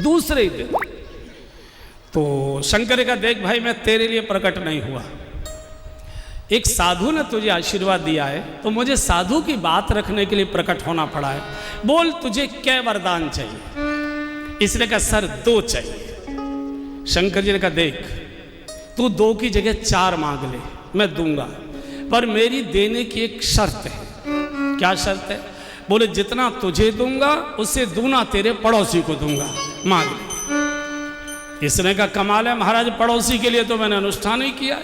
दूसरे दिन तो शंकर का देख भाई मैं तेरे लिए प्रकट नहीं हुआ, एक साधु ने तुझे आशीर्वाद दिया है तो मुझे साधु की बात रखने के लिए प्रकट होना पड़ा है। बोल तुझे क्या वरदान चाहिए? इसने कहा सर 2 चाहिए। शंकर जी ने कहा देख तू 2 की जगह 4 मांग ले, मैं दूंगा, पर मेरी देने की एक शर्त है। क्या शर्त है? बोले जितना तुझे दूंगा उससे दूना तेरे पड़ोसी को दूंगा, मांग ले। इसने कहा कमाल है महाराज, पड़ोसी के लिए तो मैंने अनुष्ठान ही किया है।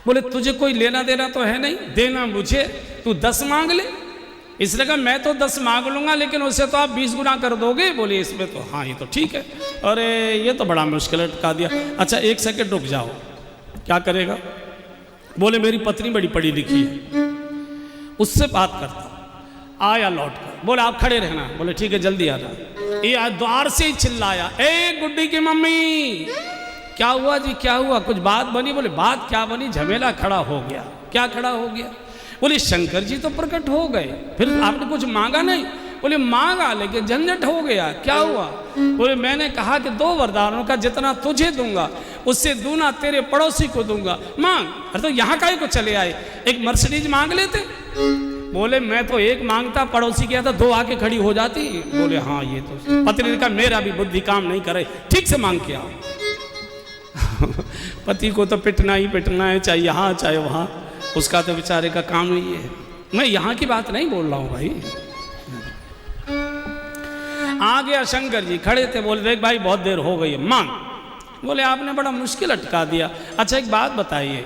बोले तुझे कोई लेना देना तो है नहीं, देना मुझे, तू 10 मांग ले। इसने कहा मैं तो 10 मांग लूंगा लेकिन उससे तो आप 20 गुना कर दोगे। बोले इसमें तो हाँ ये तो ठीक है। अरे ये तो बड़ा मुश्किल अटका दिया। अच्छा 1 सेकंड रुक जाओ, क्या करेगा? बोले मेरी पत्नी बड़ी पढ़ी लिखी है, उससे बात करता, आया लौट कर। बोले आप खड़े रहना। बोले ठीक है जल्दी आ रहा। ये द्वार से ही चिल्लाया, ए गुड्डी की मम्मी क्या हुआ जी, क्या हुआ? कुछ बात बनी? बोले बात क्या बनी, झमेला खड़ा हो गया। क्या खड़ा हो गया? बोले शंकर जी तो प्रकट हो गए, फिर आपने कुछ मांगा नहीं? बोले मांगा लेकिन झंझट हो गया। क्या हुआ? बोले मैंने कहा कि 2 वरदानों का जितना तुझे दूंगा उससे दूना तेरे पड़ोसी को दूंगा, मांग। अरे तो यहाँ काहे को चले आए, एक मर्सिडीज मांग लेते। बोले मैं तो 1 मांगता, पड़ोसी किया था 2 आके खड़ी हो जाती। बोले हाँ ये तो। पत्नी ने कहा मेरा भी बुद्धि काम नहीं करे, ठीक से मांग के आओ। पति को तो पिटना ही पिटना है, चाहे यहाँ चाहे वहाँ, उसका तो बेचारे का काम नहीं है। मैं यहाँ की बात नहीं बोल रहा हूँ भाई। आ गया शंकर जी, खड़े थे। बोले देख भाई बहुत देर हो गई है, मांग। बोले आपने बड़ा मुश्किल अटका दिया। अच्छा एक बात बताइए,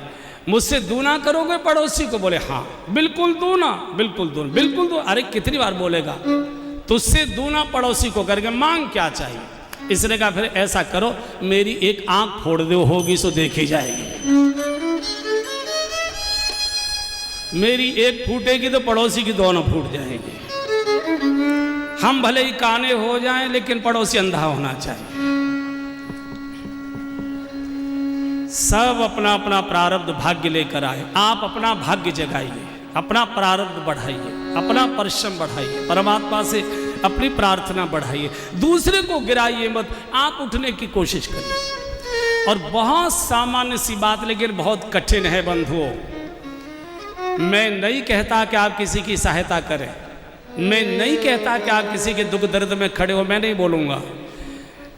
मुझसे दूना करोगे पड़ोसी को? बोले हाँ बिल्कुल दूना, बिल्कुल दूना, बिल्कुल दूना। अरे कितनी बार बोलेगा? तुझसे दूना पड़ोसी को करके मांग क्या चाहिए? इसने कहा फिर ऐसा करो मेरी एक आंख फोड़ दो, होगी सो देखी जाएगी। मेरी एक फूटेगी तो पड़ोसी की दोनों फूट जाएगी। हम भले ही काने हो जाएं लेकिन पड़ोसी अंधा होना चाहिए। सब अपना अपना प्रारब्ध भाग्य लेकर आए। आप अपना भाग्य जगाइए, अपना प्रारब्ध बढ़ाइए, अपना परिश्रम बढ़ाइए, परमात्मा से अपनी प्रार्थना बढ़ाइए, दूसरे को गिराइए मत, आप उठने की कोशिश करिए। और बहुत सामान्य सी बात लेकिन बहुत कठिन है बंधुओं। मैं नहीं कहता कि आप किसी की सहायता करें, मैं नहीं कहता कि आप किसी के दुख दर्द में खड़े हो, मैं नहीं बोलूँगा।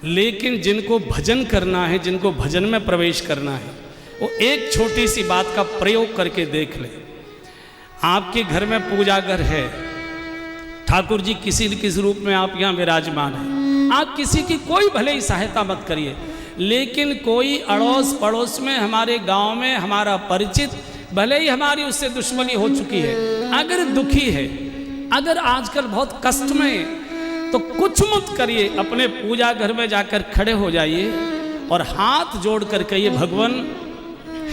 लेकिन जिनको भजन करना है, जिनको भजन में प्रवेश करना है, वो एक छोटी सी बात का प्रयोग करके देख ले। आपके घर में पूजा घर है, ठाकुर जी किसी न किसी रूप में आप यहाँ विराजमान हैं, आप किसी की कोई भले ही सहायता मत करिए, लेकिन कोई अड़ोस पड़ोस में, हमारे गांव में हमारा परिचित, भले ही हमारी उससे दुश्मनी हो चुकी है, अगर दुखी है, अगर आजकल बहुत कष्ट में है, तो कुछ मत करिए, अपने पूजा घर में जाकर खड़े हो जाइए और हाथ जोड़ कर कहिए भगवान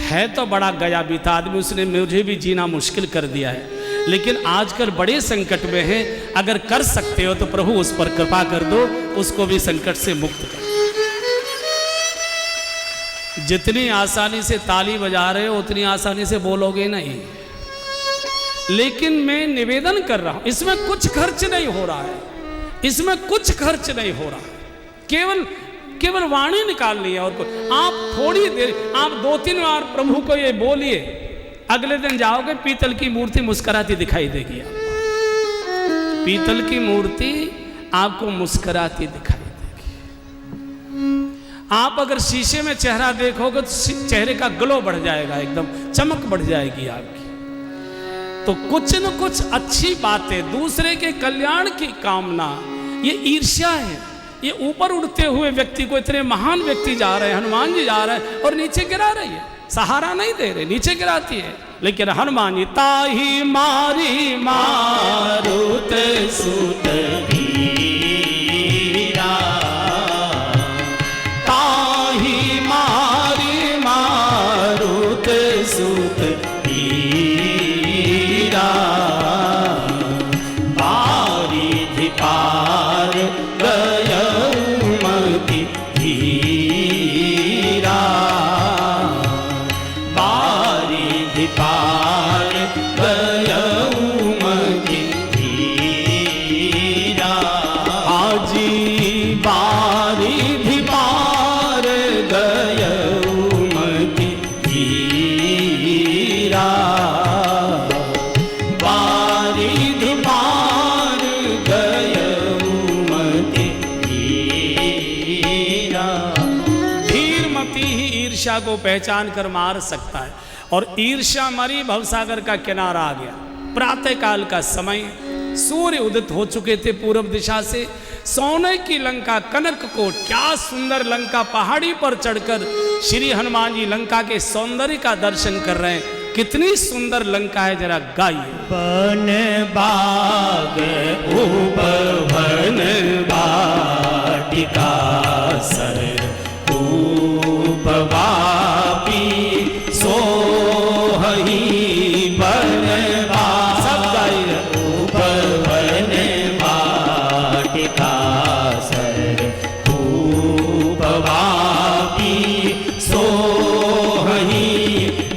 है तो बड़ा गया बीता आदमी, उसने मुझे भी जीना मुश्किल कर दिया है, लेकिन आजकल बड़े संकट में है, अगर कर सकते हो तो प्रभु उस पर कृपा कर दो, उसको भी संकट से मुक्त कर। जितनी आसानी से ताली बजा रहे हो उतनी आसानी से बोलोगे नहीं, लेकिन मैं निवेदन कर रहा हूं, इसमें कुछ खर्च नहीं हो रहा है, इसमें कुछ खर्च नहीं हो रहा, केवल वाणी निकालनी है। और आप थोड़ी देर, आप 2-3 बार प्रभु को ये बोलिए, अगले दिन जाओगे पीतल की मूर्ति मुस्कुराती दिखाई देगी आपको, पीतल की मूर्ति आपको मुस्कुराती दिखाई देगी। आप अगर शीशे में चेहरा देखोगे तो चेहरे का ग्लो बढ़ जाएगा, एकदम चमक बढ़ जाएगी आपकी। तो कुछ न कुछ अच्छी बातें, दूसरे के कल्याण की कामना, ये ईर्ष्या है। ये ऊपर उड़ते हुए व्यक्ति को, इतने महान व्यक्ति जा रहे हैं, हनुमान जी जा रहे हैं और नीचे गिरा रही है, सहारा नहीं दे रहे, नीचे गिराती है। लेकिन हनुमान जी ताही मारी मारुत सुत वीरा, ताही मारी मारुत सुत वीरा, बारिधि पार गयऊ मति धीरा, बारिधि पार गयऊ मति धीरा। ईर्ष्या को पहचान कर मार सकता है। और ईर्ष्या मरी, भवसागर का किनारा आ गया। प्रातः काल का समय, सूर्य उदित हो चुके थे पूर्व दिशा से। सोने की लंका, कनक कोट, क्या सुंदर लंका। पहाड़ी पर चढ़कर श्री हनुमान जी लंका के सौंदर्य का दर्शन कर रहे हैं। कितनी सुंदर लंका है, जरा गाइए। बन बाग उपवन वाटिका सर उपवापी सोहई बन बाग। सब गाइए। उपवन वाटिका सर उपवापी सोहई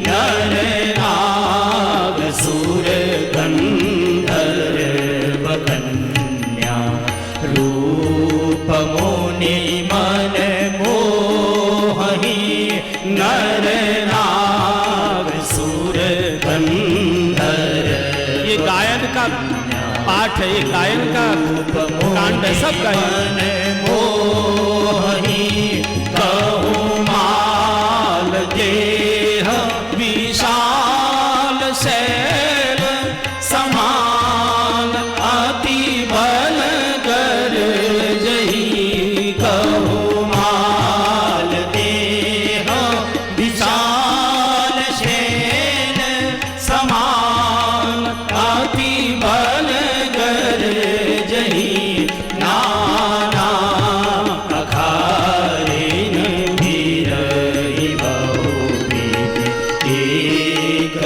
नर नाग सुर गंधर्व कन्या रूप मुनि मन मोहि नर नाग सुर गंधर्व। ये गायन का पाठ है, ये गायन का कांड है। सब गायन मोहि कहु माल देह विशाल शैल समान अति बल कर जही। कहु माल देह विशाल शैल समान अति बल कर जही। नाना अखारिन वीरहि बहुविध एक